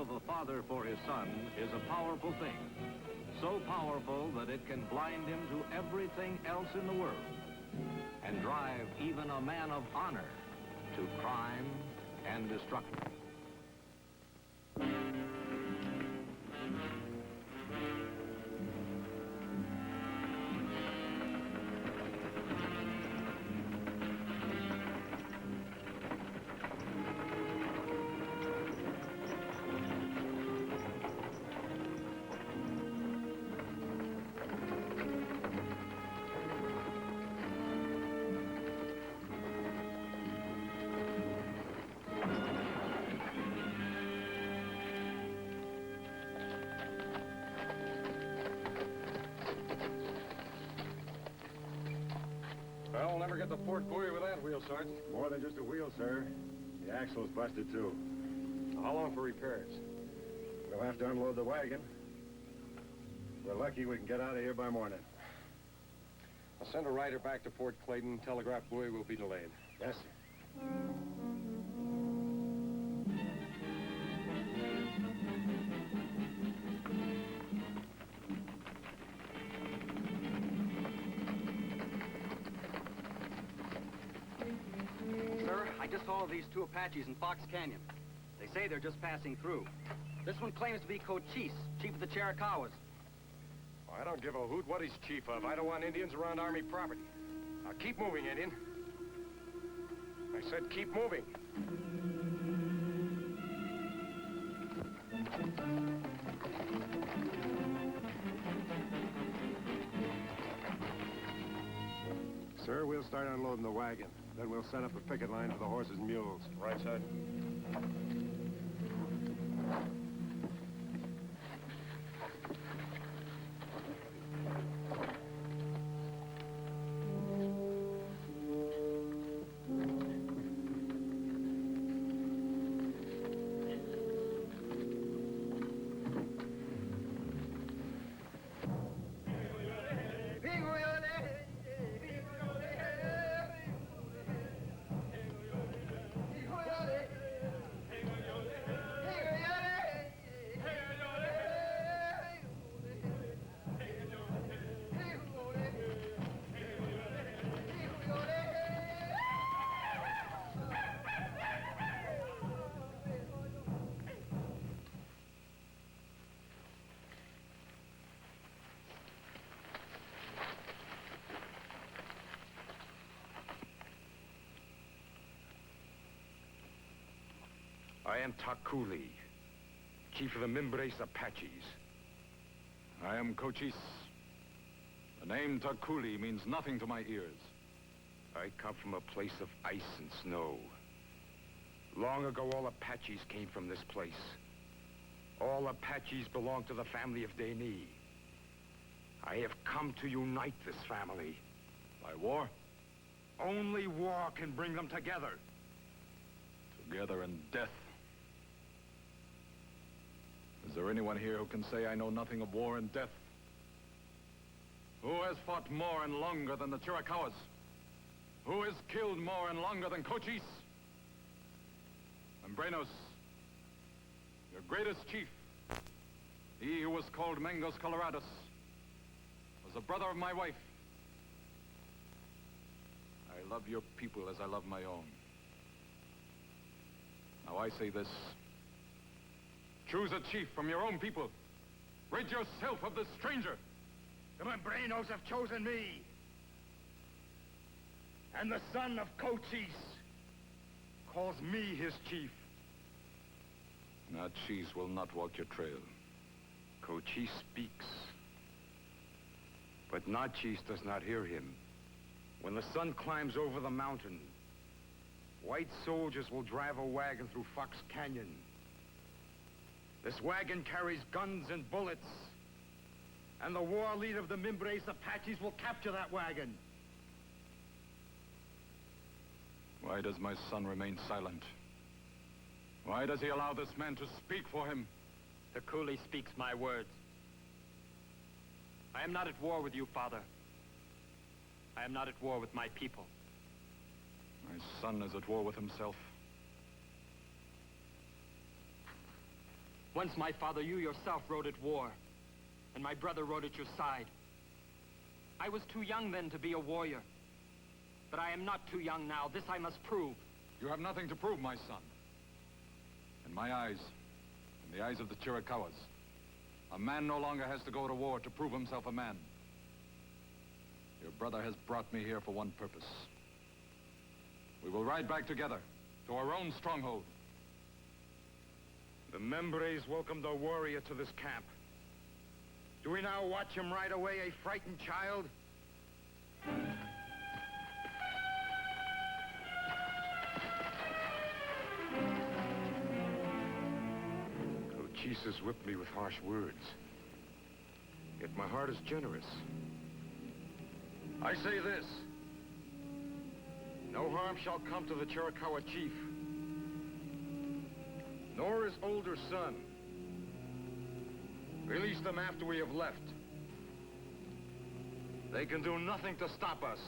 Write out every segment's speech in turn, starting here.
of a father for his son is a powerful thing. So powerful that it can blind him to everything else in the world and drive even a man of honor to crime and destruction. Well, we'll never get to Port Bowie with that wheel, Sergeant. More than just a wheel, sir. The axle's busted, too. How long for repairs? We'll have to unload the wagon. We're lucky we can get out of here by morning. I'll send a rider back to Port Clayton. Telegraph buoy will be delayed. Yes, sir. Sir, I just saw these two Apaches in Fox Canyon. They say they're just passing through. This one claims to be Cochise, chief of the Chiricahuas. Well, I don't give a hoot what he's chief of. I don't want Indians around Army property. Now, keep moving, Indian. I said keep moving. Sir, we'll start unloading the wagon. Then we'll set up a picket line for the horses and mules. Right side. I am Takuli, chief of the Mimbres Apaches. I am Cochise. The name Takuli means nothing to my ears. I come from a place of ice and snow. Long ago, all Apaches came from this place. All Apaches belong to the family of Deni. I have come to unite this family. By war? Only war can bring them together. Together in death. Is there anyone here who can say I know nothing of war and death? Who has fought more and longer than the Chiricahuas? Who has killed more and longer than Cochise? Membrenos, your greatest chief, he who was called Mangos Colorados, was a brother of my wife. I love your people as I love my own. Now I say this. Choose a chief from your own people. Rid yourself of this stranger. The Membrenos have chosen me. And the son of Cochise calls me his chief. Cochise will not walk your trail. Cochise speaks. But Cochise does not hear him. When the sun climbs over the mountain, white soldiers will drive a wagon through Fox Canyon. This wagon carries guns and bullets. And the war leader of the Mimbres Apaches will capture that wagon. Why does my son remain silent? Why does he allow this man to speak for him? The coolie speaks my words. I am not at war with you, Father. I am not at war with my people. My son is at war with himself. When Once, my father, you yourself rode at war, and my brother rode at your side. I was too young then to be a warrior, but I am not too young now. This I must prove. You have nothing to prove, my son. In my eyes, in the eyes of the Chiricahuas, a man no longer has to go to war to prove himself a man. Your brother has brought me here for one purpose. We will ride back together to our own stronghold. The Membres welcomed a warrior to this camp. Do we now watch him ride away a frightened child? Cochise has whipped me with harsh words. Yet my heart is generous. I say this. No harm shall come to the Chiricahua chief, nor his older son. Release them after we have left. They can do nothing to stop us.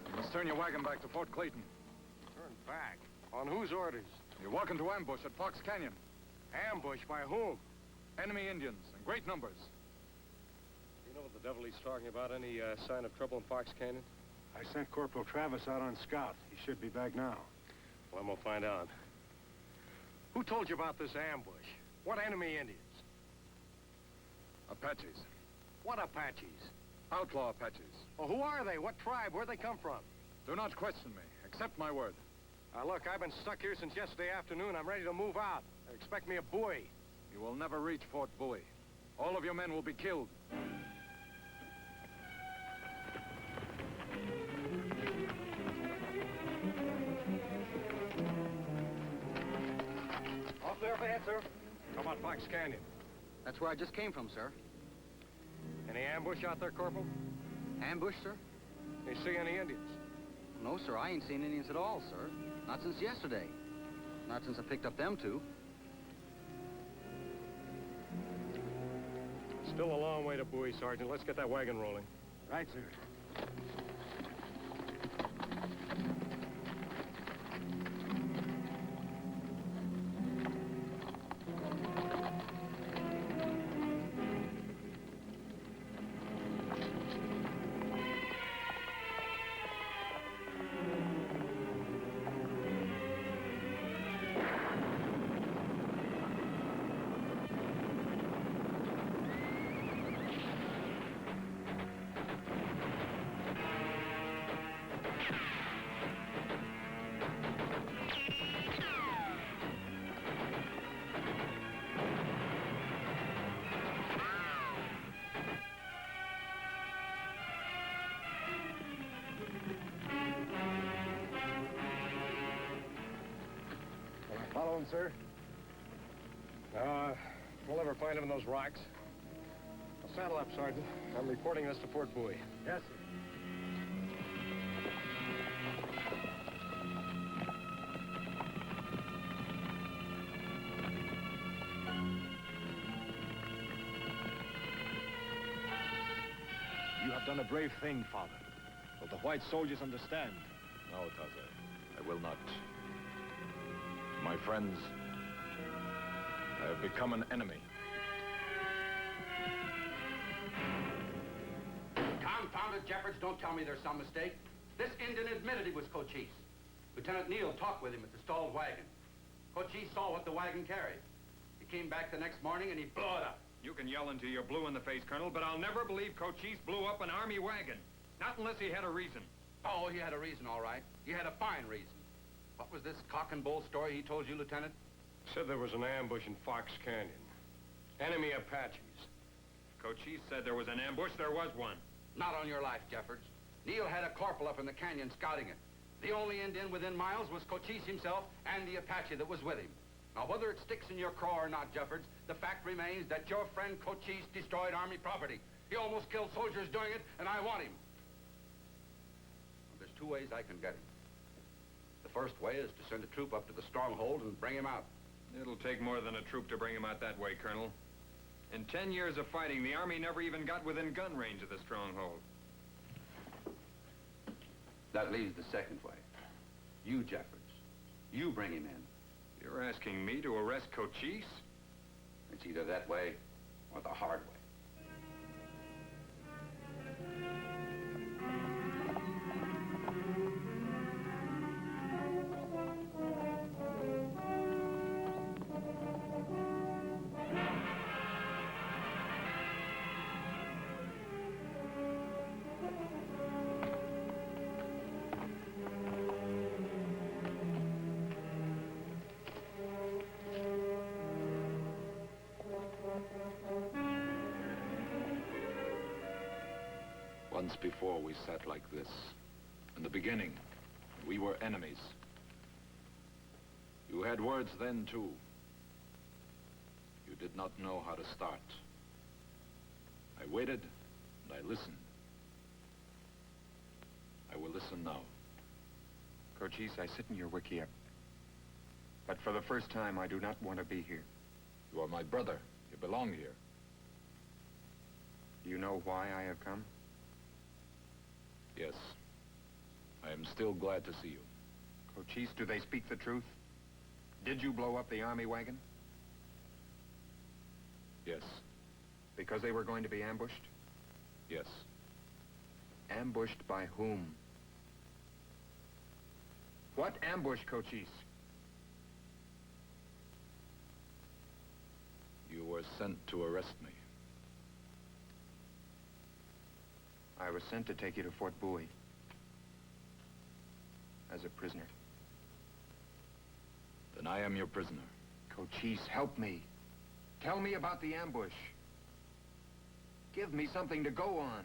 You must turn your wagon back to Fort Clayton. Turn back? On whose orders? You're walking to ambush at Fox Canyon. Ambush by whom? Enemy Indians in great numbers. You know what the devil he's talking about? Any sign of trouble in Fox Canyon? I sent Corporal Travis out on scout. He should be back now. Well, we'll find out. Who told you about this ambush? What enemy Indians? Apaches. What Apaches? Outlaw Apaches. Well, who are they? What tribe? Where'd they come from? Do not question me. Accept my word. Look, I've been stuck here since yesterday afternoon. I'm ready to move out. Expect me a buoy. You will never reach Fort Bowie. All of your men will be killed. Off there ahead, sir. How about Fox Canyon? That's where I just came from, sir. Any ambush out there, Corporal? Ambush, sir? You see any Indians? No, sir, I ain't seen Indians at all, sir. Not since yesterday. Not since I picked up them two. Still a long way to Bowie, Sergeant. Let's get that wagon rolling. Right, sir. Following, sir? We'll ever find him in those rocks. Well, saddle up, Sergeant. I'm reporting this to Fort Bowie. Yes, sir. You have done a brave thing, Father. Will the white soldiers understand? No, Taze. I will not. My friends, I have become an enemy. Confound it, Jeffords, don't tell me there's some mistake. This Indian admitted he was Cochise. Lieutenant Neal talked with him at the stalled wagon. Cochise saw what the wagon carried. He came back the next morning and he blew it up. You can yell until you're blue in the face, Colonel, but I'll never believe Cochise blew up an army wagon. Not unless he had a reason. Oh, he had a reason, all right. He had a fine reason. What was this cock and bull story he told you, Lieutenant? Said there was an ambush in Fox Canyon. Enemy Apaches. Cochise said there was an ambush. There was one. Not on your life, Jeffords. Neal had a corporal up in the canyon scouting it. The only Indian within miles was Cochise himself and the Apache that was with him. Now, whether it sticks in your craw or not, Jeffords, the fact remains that your friend Cochise destroyed Army property. He almost killed soldiers doing it, and I want him. Well, there's two ways I can get him. The first way is to send a troop up to the stronghold and bring him out. It'll take more than a troop to bring him out that way, Colonel. In 10 years of fighting, the Army never even got within gun range of the stronghold. That leaves the second way. You, Jeffords. You bring him in. You're asking me to arrest Cochise? It's either that way or the hard way. Once before we sat like this. In the beginning, we were enemies. You had words then, too. You did not know how to start. I waited, and I listened. I will listen now. Cochise, I sit in your wickiup. But for the first time, I do not want to be here. You are my brother. You belong here. Do you know why I have come? Yes. I am still glad to see you. Cochise, do they speak the truth? Did you blow up the army wagon? Yes. Because they were going to be ambushed? Yes. Ambushed by whom? What ambush, Cochise? You were sent to arrest me. I was sent to take you to Fort Bowie. As a prisoner. Then I am your prisoner. Cochise, help me. Tell me about the ambush. Give me something to go on.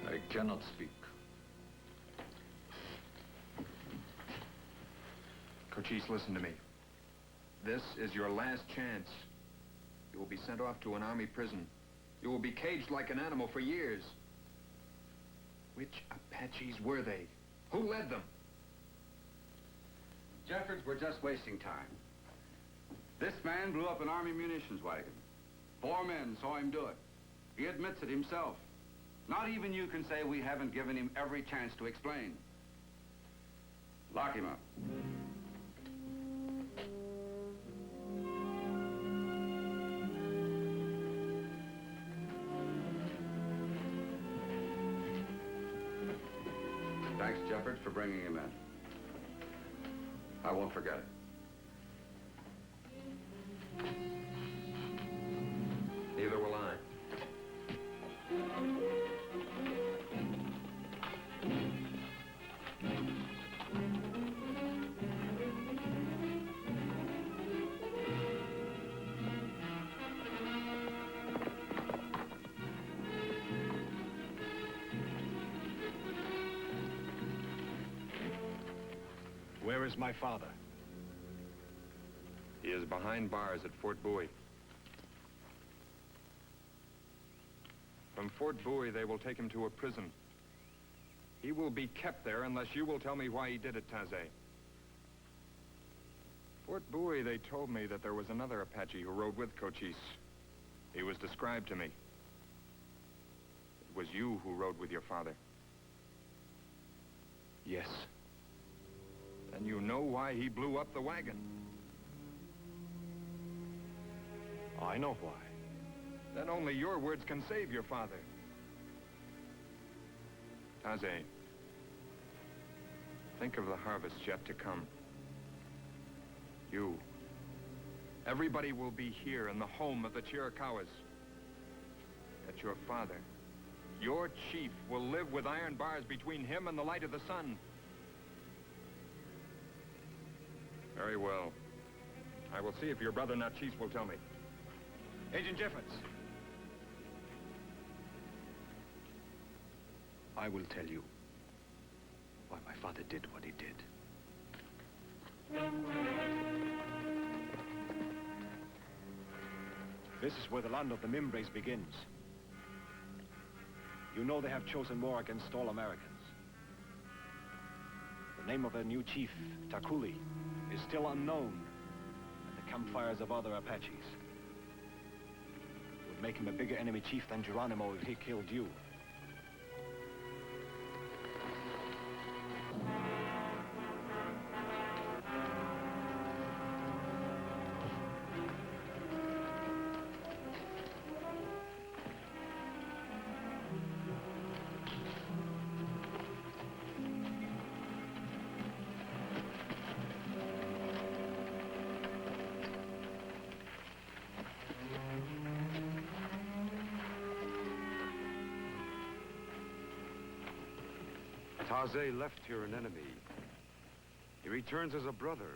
I cannot speak. Cochise, listen to me. This is your last chance. You will be sent off to an army prison. You will be caged like an animal for years. Which Apaches were they? Who led them? Jeffords, we're just wasting time. This man blew up an army munitions wagon. 4 men saw him do it. He admits it himself. Not even you can say we haven't given him every chance to explain. Lock him up. Thanks, Jeffords, for bringing him in. I won't forget it. Neither will I. Where is my father? He is behind bars at Fort Bowie. From Fort Bowie, they will take him to a prison. He will be kept there unless you will tell me why he did it, Taze. Fort Bowie, they told me that there was another Apache who rode with Cochise. He was described to me. It was you who rode with your father. Yes. Then you know why he blew up the wagon. I know why. Then only your words can save your father. Taze, think of the harvest yet to come. You. Everybody will be here in the home of the Chiricahuas. That your father, your chief, will live with iron bars between him and the light of the sun. Very well. I will see if your brother Cochise will tell me. Agent Jeffords. I will tell you why my father did what he did. This is where the land of the Mimbres begins. You know they have chosen war against all Americans. The name of their new chief, Takuli, is still unknown at the campfires of other Apaches. It would make him a bigger enemy chief than Geronimo if he killed you. Taze left here an enemy. He returns as a brother,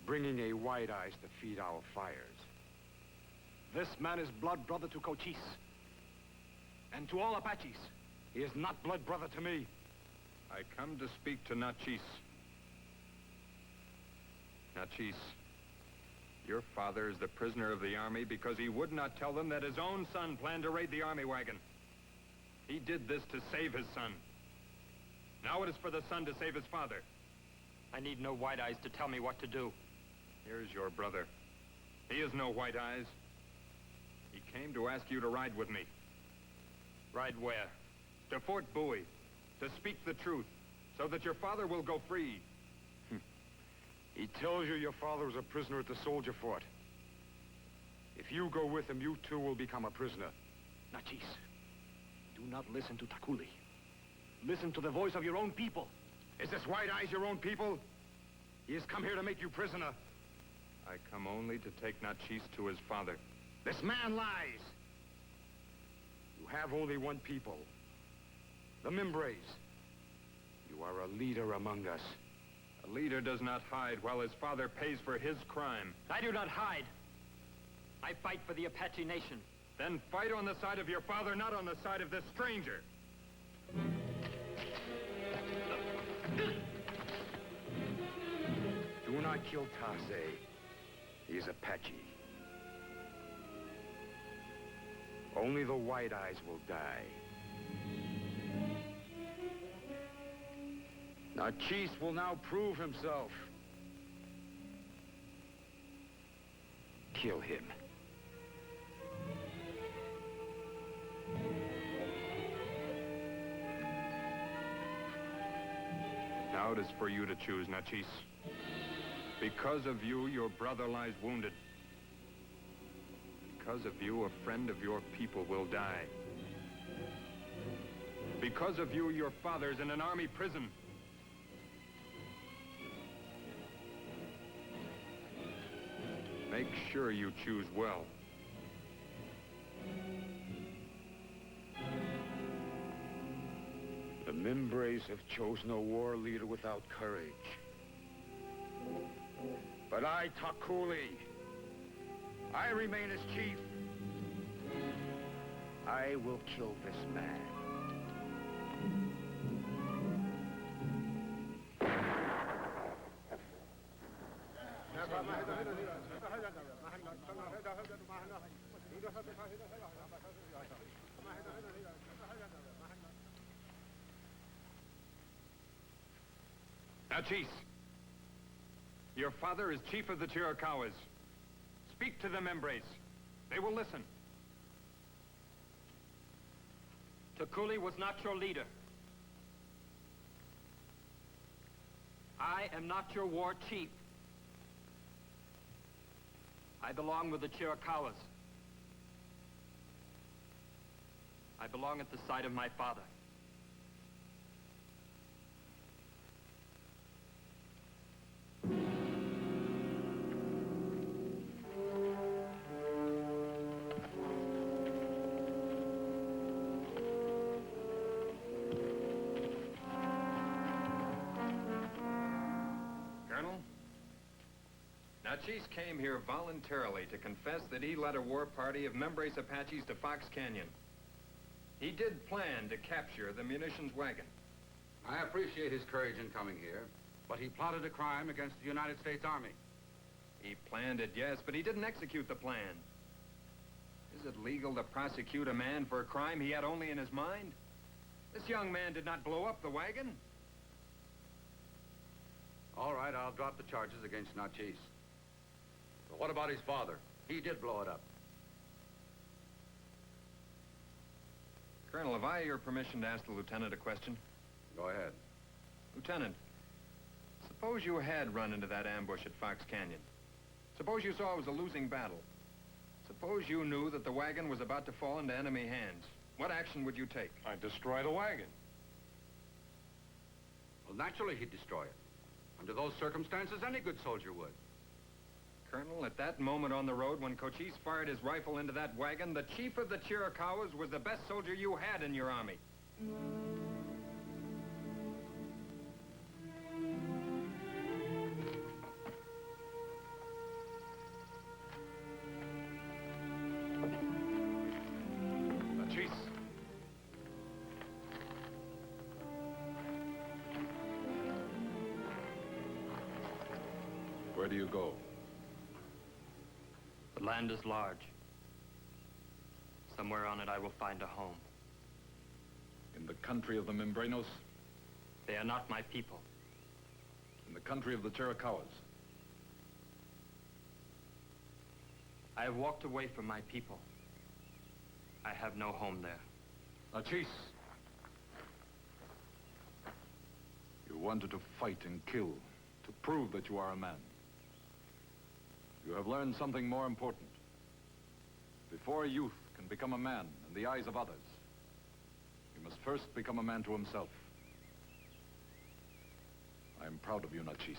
bringing a white eyes to feed our fires. This man is blood brother to Cochise, and to all Apaches. He is not blood brother to me. I come to speak to Cochise. Cochise, your father is the prisoner of the army because he would not tell them that his own son planned to raid the army wagon. He did this to save his son. Now it is for the son to save his father. I need no white eyes to tell me what to do. Here's your brother. He has no white eyes. He came to ask you to ride with me. Ride where? To Fort Bowie, to speak the truth, so that your father will go free. He tells you your father is a prisoner at the soldier fort. If you go with him, you too will become a prisoner. Cochise, do not listen to Takuli. Listen to the voice of your own people. Is this White Eyes your own people? He has come here to make you prisoner. I come only to take Cochise to his father. This man lies. You have only one people. The Mimbres. You are a leader among us. A leader does not hide while his father pays for his crime. I do not hide. I fight for the Apache Nation. Then fight on the side of your father, not on the side of this stranger. Do not kill Taze. He is Apache. Only the White Eyes will die. Cochise will now prove himself. Kill him. Now it is for you to choose, Cochise. Because of you, your brother lies wounded. Because of you, a friend of your people will die. Because of you, your father's in an army prison. Make sure you choose well. The Mimbres have chosen a war leader without courage. But I, Takuli, I remain as chief. I will kill this man. Cochise, your father is chief of the Chiricahuas. Speak to the Mimbres. They will listen. Takuli was not your leader. I am not your war chief. I belong with the Chiricahuas. I belong at the side of my father. Cochise came here voluntarily to confess that he led a war party of Membres Apaches to Fox Canyon. He did plan to capture the munitions wagon. I appreciate his courage in coming here, but he plotted a crime against the United States Army. He planned it, yes, but he didn't execute the plan. Is it legal to prosecute a man for a crime he had only in his mind? This young man did not blow up the wagon. All right, I'll drop the charges against Cochise. But what about his father? He did blow it up. Colonel, have I your permission to ask the lieutenant a question? Go ahead. Lieutenant, suppose you had run into that ambush at Fox Canyon. Suppose you saw it was a losing battle. Suppose you knew that the wagon was about to fall into enemy hands. What action would you take? I'd destroy the wagon. Well, naturally he'd destroy it. Under those circumstances, any good soldier would. Colonel, at that moment on the road when Cochise fired his rifle into that wagon, the chief of the Chiricahuas was the best soldier you had in your army. Cochise. Where do you go? The land is large. Somewhere on it I will find a home. In the country of the Membrenos? They are not my people. In the country of the Chiricahuas? I have walked away from my people. I have no home there. Cochise! You wanted to fight and kill, to prove that you are a man. You have learned something more important. Before a youth can become a man in the eyes of others, he must first become a man to himself. I am proud of you, Cochise.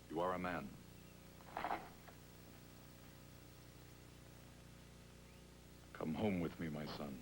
You are a man. Come home with me, my son.